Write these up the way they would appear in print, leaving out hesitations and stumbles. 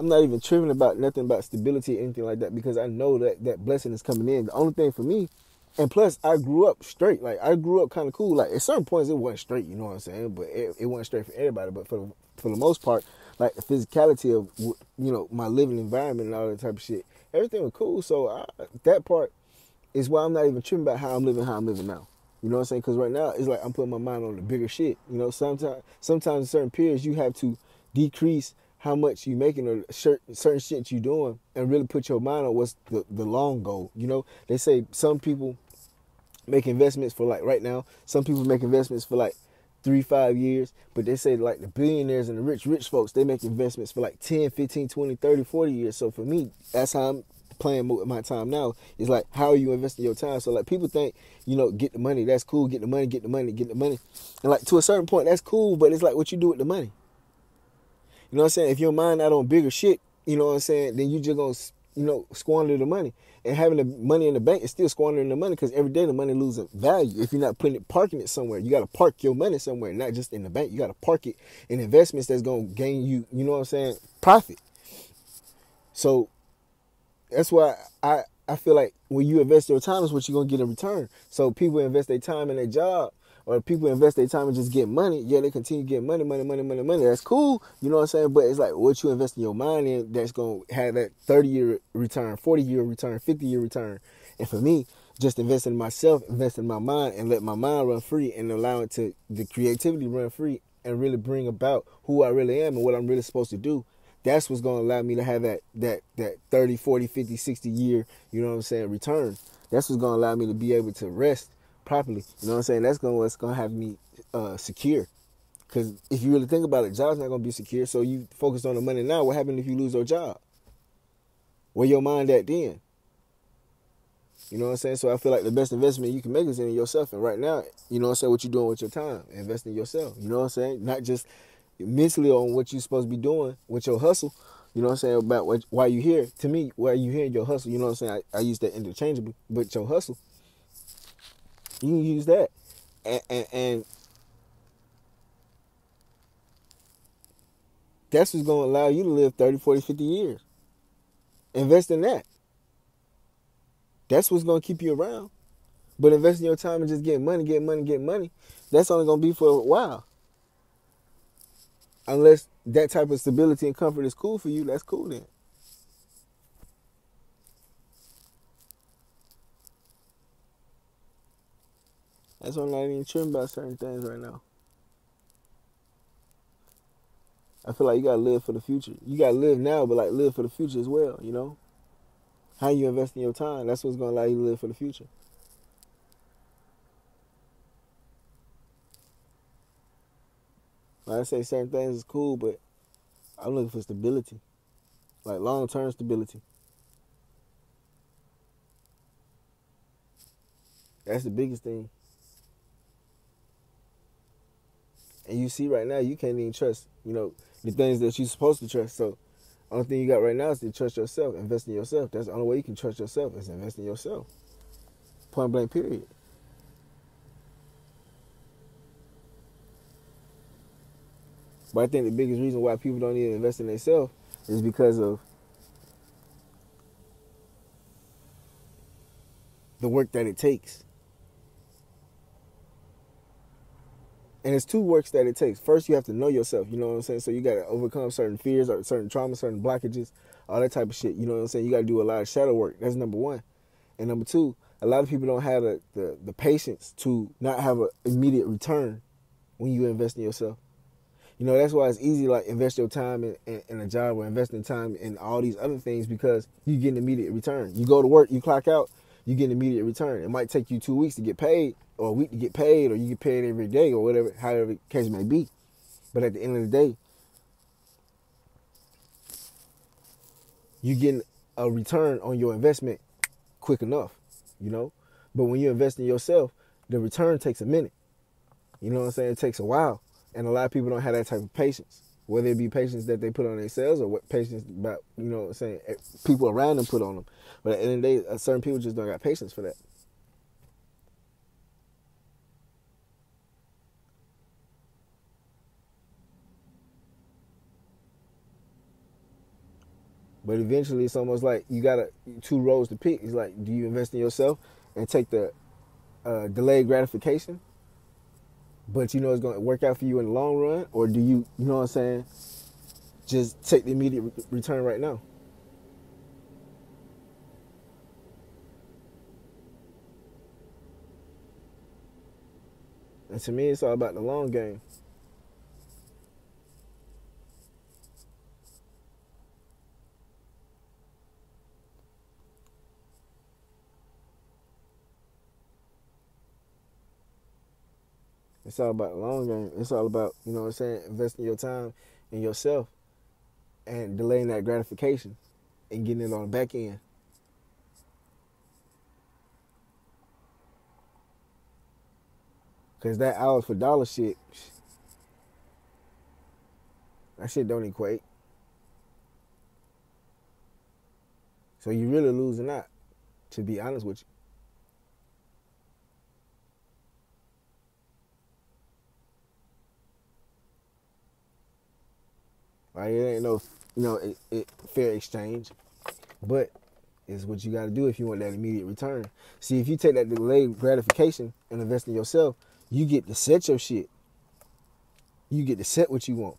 I'm not even tripping about nothing about stability or anything like that because I know that that blessing is coming in. The only thing for me, and plus I grew up straight. Like I grew up kind of cool. Like at certain points it wasn't straight, you know what I'm saying? But it wasn't straight for everybody. But for the most part, like the physicality of my living environment and all that type of shit, everything was cool. So that part is why I'm not even tripping about how I'm living now. You know what I'm saying? Because right now it's like I'm putting my mind on the bigger shit. You know, sometimes in certain periods you have to decrease how much you making or certain shit you doing and really put your mind on what's the long goal. You know, they say some people make investments for like right now. Some people make investments for like 3-5 years, but they say like the billionaires and the rich folks, they make investments for like 10, 15, 20, 30, 40 years. So for me, that's how I'm playing with my time now. It's like, how are you investing your time? So like people think, get the money, that's cool, get the money, get the money, get the money. And like to a certain point, that's cool, but it's like what you do with the money. You know what I'm saying? If your mind not on bigger shit, you know what I'm saying, then you just gonna, squander the money. And having the money in the bank is still squandering the money because every day the money loses value. If you're not parking it somewhere, you got to park your money somewhere, not just in the bank. You got to park it in investments that's gonna gain you, you know what I'm saying, profit. So that's why I feel like when you invest your time is what you're gonna get in return. So people invest their time in their job, or people invest their time and just get money. Yeah, they continue getting money, money, money, money, money. That's cool, you know what I'm saying? But it's like what you invest in your mind in that's gonna have that 30-year return, 40-year return, 50-year return. And for me, just investing in myself, investing in my mind, and let my mind run free and allowing the creativity run free and really bring about who I really am and what I'm really supposed to do. That's what's going to allow me to have that 30, 40, 50, 60 year, you know what I'm saying, return. That's what's going to allow me to be able to rest properly. You know what I'm saying? That's what's going to have me secure. Because if you really think about it, job's not going to be secure. So you focus on the money now. What happens if you lose your job? Where your mind at then? You know what I'm saying? So I feel like the best investment you can make is in yourself. And right now, you know what I'm saying, what you doing with your time. Invest in yourself. You know what I'm saying? Not just mentally on what you're supposed to be doing with your hustle. You know what I'm saying? About why you here. To me, why you here in your hustle. You know what I'm saying? I use that interchangeably. But your hustle, you can use that. And that's what's going to allow you to live 30, 40, 50 years. Invest in that. That's what's going to keep you around. But investing your time and just getting money, getting money, getting money, that's only going to be for a while. Unless that type of stability and comfort is cool for you, that's cool then. That's why I'm not even tripping about certain things right now. I feel like you gotta live for the future. You gotta live now, but like live for the future as well, you know? How you invest in your time, that's what's gonna allow you to live for the future. Like I say, certain things is cool, but I'm looking for stability. Like long-term stability. That's the biggest thing. And you see right now, you can't even trust, the things that you're supposed to trust. So, only thing you got right now is to trust yourself, invest in yourself. That's the only way you can trust yourself is invest in yourself. Point blank, period. But I think the biggest reason why people don't even invest in themselves is because of the work that it takes. And it's two works that it takes. First, you have to know yourself, you know what I'm saying? So you got to overcome certain fears or certain traumas, certain blockages, all that type of shit. You know what I'm saying? You got to do a lot of shadow work. That's number one. And number two, a lot of people don't have the patience to not have an immediate return when you invest in yourself. That's why it's easy like invest your time in a job or investing time in all these other things because you get an immediate return. You go to work, you clock out, you get an immediate return. It might take you 2 weeks to get paid or a week to get paid or you get paid every day or whatever, however the case may be. But at the end of the day, you get a return on your investment quick enough, But when you invest in yourself, the return takes a minute. You know what I'm saying? It takes a while. And a lot of people don't have that type of patience. Whether it be patience that they put on themselves or what patience about, you know what I'm saying, people around them put on them. But at the end of the day, certain people just don't got patience for that. But eventually, it's almost like you got two roads to pick. It's like, do you invest in yourself and take the delayed gratification, but you know it's going to work out for you in the long run, or do you know what I'm saying, just take the immediate return right now? And to me, it's all about the long game. It's all about the long game. It's all about, you know what I'm saying, investing your time in yourself and delaying that gratification and getting it on the back end. Because that hours for dollar shit, that shit don't equate. So you really losing out, to be honest with you. Like, it ain't no, fair exchange. But it's what you got to do if you want that immediate return. See, if you take that delayed gratification and invest in yourself, you get to set your shit. You get to set what you want.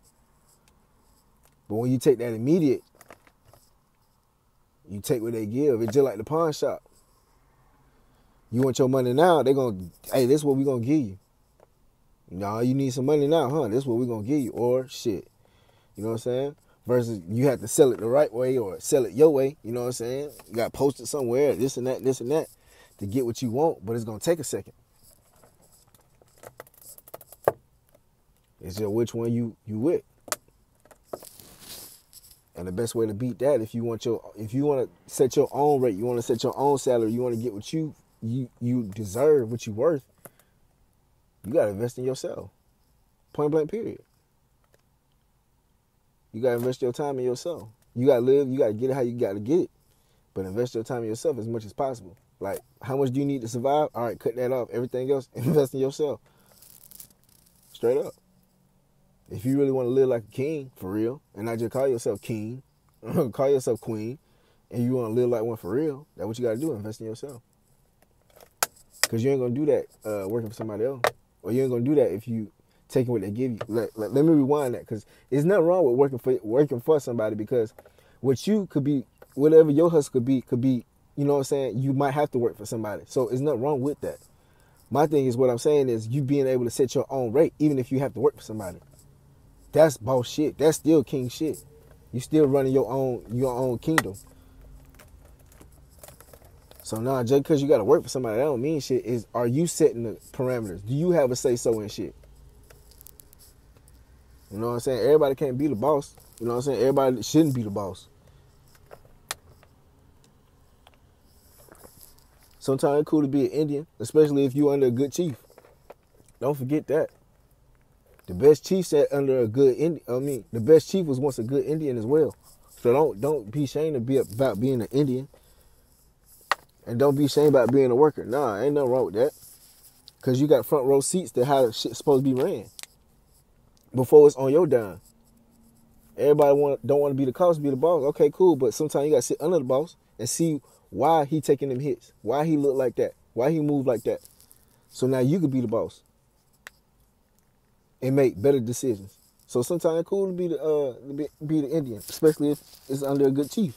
But when you take that immediate, you take what they give. It's just like the pawn shop. You want your money now, they going to, hey, this is what we going to give you. No, you need some money now, huh? This is what we going to give you. Or shit. You know what I'm saying? Versus you have to sell it the right way or sell it your way. You know what I'm saying? You got to post it somewhere, this and that, to get what you want. But it's going to take a second. It's just which one you with. And the best way to beat that, if you want to set your own rate, you want to set your own salary, you want to get what you deserve, what you worth, you got to invest in yourself. Point blank period. You got to invest your time in yourself. You got to live, you got to get it how you got to get it. But invest your time in yourself as much as possible. Like, how much do you need to survive? All right, cut that off. Everything else, invest in yourself. Straight up. If you really want to live like a king, for real, and not just call yourself king, call yourself queen, and you want to live like one for real, that's what you got to do, invest in yourself. Because you ain't going to do that working for somebody else. Or you ain't going to do that if you taking what they give you. Let me rewind that, because there's nothing wrong with working for somebody, because what you could be, whatever your hustle could be, you know what I'm saying, you might have to work for somebody. So there's nothing wrong with that. My thing is, what I'm saying is, you being able to set your own rate, even if you have to work for somebody. That's boss shit. That's still king shit. You still running your own kingdom. So now, just because you got to work for somebody, that don't mean shit. Are you setting the parameters? Do you have a say so in shit? You know what I'm saying? Everybody can't be the boss. You know what I'm saying? Everybody shouldn't be the boss. Sometimes it's cool to be an Indian, especially if you're under a good chief. Don't forget that. The best chief sat under a good Indian. The best chief was once a good Indian as well. So don't be ashamed about being an Indian. And don't be ashamed about being a worker. Nah, ain't nothing wrong with that. Because you got front row seats to how shit's supposed to be ran. Before it's on your dime. Everybody don't want to be the boss, be the boss. Okay, cool. But sometimes you got to sit under the boss and see why he taking them hits. Why he look like that. Why he move like that. So now you could be the boss. And make better decisions. So sometimes it's cool to be the Indian, especially if it's under a good chief.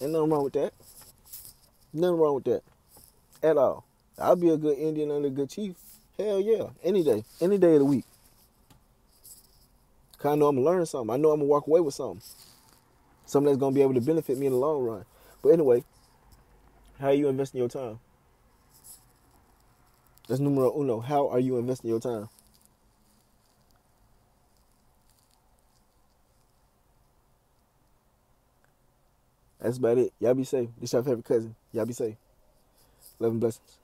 Ain't nothing wrong with that. Nothing wrong with that at all. I'll be a good Indian under a good chief. Hell yeah, any day of the week. Cause I know I'm gonna learn something. I know I'm gonna walk away with something that's gonna be able to benefit me in the long run. But anyway, how are you investing your time? That's numero uno. How are you investing your time? That's about it. Y'all be safe. This your favorite cousin. Y'all be safe. Love and blessings.